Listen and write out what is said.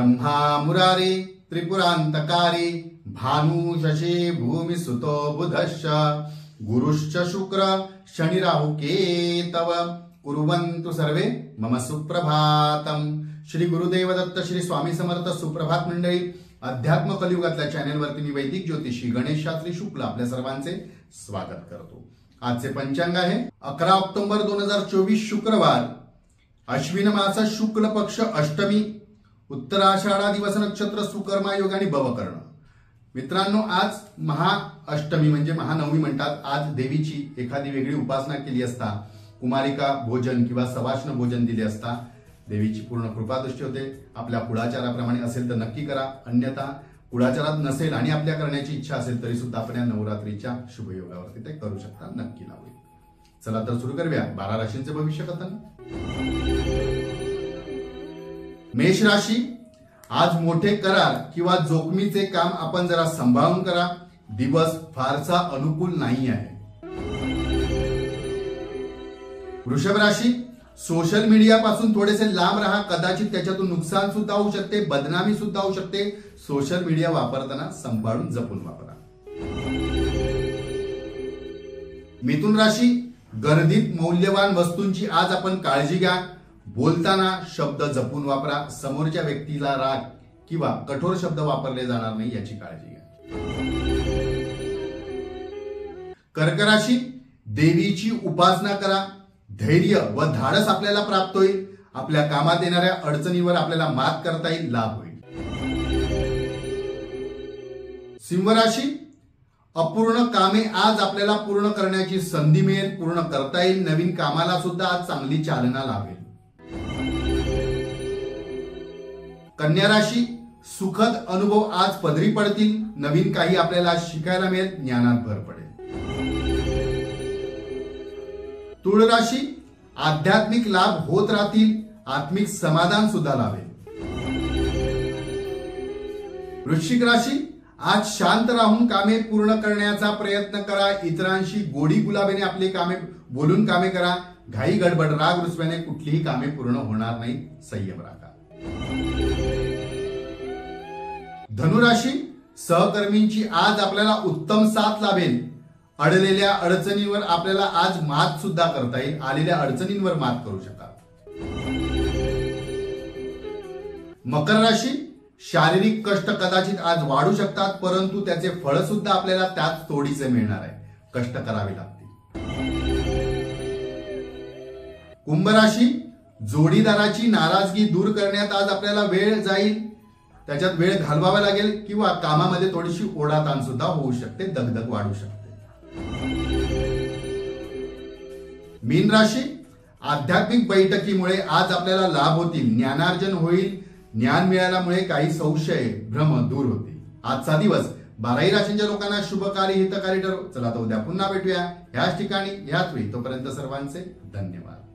ब्रह्मा मुरारी त्रिपुरांतकारी भानु शशी भूमि सुतो बुधश्च गुरुश्च शुक्र शनि राहु केतव कुर्वन्तु सर्वे मम सुप्रभातम। श्री गुरुदेव दत्त श्री स्वामी समर्थ। सुप्रभात मंडळी, अध्यात्म कलियुगातल्या चॅनेलवरती मी वैदिक ज्योतिषी गणेश शास्त्री शुक्ल आपल्या सर्वांचे स्वागत करतो। आजचे पंचांग आहे 11 ऑक्टोबर 2024 शुक्रवार, अश्विन मास शुक्ल पक्ष अष्टमी, उत्तराषाढा दिवस नक्षत्र सुकर्मा योग आणि भवकर्ण। मित्रांनो, आज महाअष्टमी म्हणजे महानवमी म्हणतात। आज देवीची एखादी वेगळी उपासना केली असता, कुमारिका भोजन किंवा सवाष्ण भोजन दिले असता देवीची पूर्ण कृपादृष्टी होते। आपल्या कुळाचाराप्रमाणे असेल तर नक्की करा, अन्यथा कुळाचारात नसेल आणि आपल्या करण्याची इच्छा असेल तरी सुद्धा आपण या नवरात्रीच्या शुभयोगावरती ते करू शकता, नक्की लावूया। चला तर सुरू करूया 12 राशींचे भविष्य कथन। मेष राशी, आज मोठे करार किंवा जोखमीचे काम आपण जरा सांभाळून करा। दिवस फारसा अनुकूल नाही आहे। वृषभ राशी, सोशल मीडिया पासून थोडेसे लांब राहा, कदाचित त्याच्यातून नुकसान सुद्धा होऊ शकते, बदनामी सुद्धा होऊ शकते। सोशल मीडिया वापरताना सांभाळून जपून वापरा। मिथुन राशी, गर्दीत मौल्यवान वस्तूंची आज आपण काळजी घ्या। बोलताना शब्द जपून वापरा, समोरच्या व्यक्तीला राग किंवा कठोर शब्द वापरले जाणार नाही याची काळजी घ्या। कर्क राशी, देवीची उपासना करा, धैर्य व धाडस आपल्याला प्राप्त होईल। आपल्या कामात येणाऱ्या अडचणींवर आपल्याला मात करता येईल, लाभ होईल। सिंह राशी, अपूर्ण कामे आज आपल्याला पूर्ण करण्याची संधी मिळेल, पूर्ण करता येईल। नवीन कामाला सुद्धा आज चांगली चालना लाभेल। कन्या राशी, सुखद अनुभव आज पदरी पडतील, नवीन काही आपल्याला शिकायला मिळेल, ज्ञानात भर पडेल। तुळ राशी, आध्यात्मिक लाभ होत राहतील, आत्मिक समाधान सुद्धा लाभेल। वृश्चिक राशी, आज शांत राहून कामे पूर्ण करण्याचा प्रयत्न करा। इतरांशी गोडी गुलाबीने आपली कामे बोलून कामे करा। घाई गडबड राग रुसव्याने कुठलीही कामे पूर्ण होणार नाही, संयम राखा। धनुराशी, सहकर्मींची आज आपल्याला उत्तम साथ लाभेल। अडलेल्या अडचणींवर आपल्याला आज मात सुद्धा करता येईल, आलेल्या अडचणींवर मात करू शकाल। मकर राशी, शारीरिक कष्ट कदाचित आज वाढू शकतात, परंतु त्याचे फळ सुद्धा आपल्याला त्याच तोडीचे मिळणार आहे, कष्ट करावे लागतील। कुंभ राशी, जोडीदाराची नाराजगी दूर करण्यात आज आपल्याला वेळ जाईल, त्याच्यात वेळ घालवावा लागेल किंवा कामामध्ये थोडीशी ओढाताण सुद्धा होऊ शकते, दगदग वाढू शकते। मीन राशी, आध्यात्मिक बैठकीमुळे आज आपल्याला लाभ होतील, ज्ञानार्जन होईल। ज्ञान मिळाल्यामुळे काही संशय भ्रम दूर होतील। आजचा दिवस 12 राशींच्या लोकांना शुभकारी हितकारी ठरो। चला तर उद्या पुन्हा भेटूया ह्याच ठिकाणी ह्याच वेळी। तोपर्यंत सर्वांचे धन्यवाद।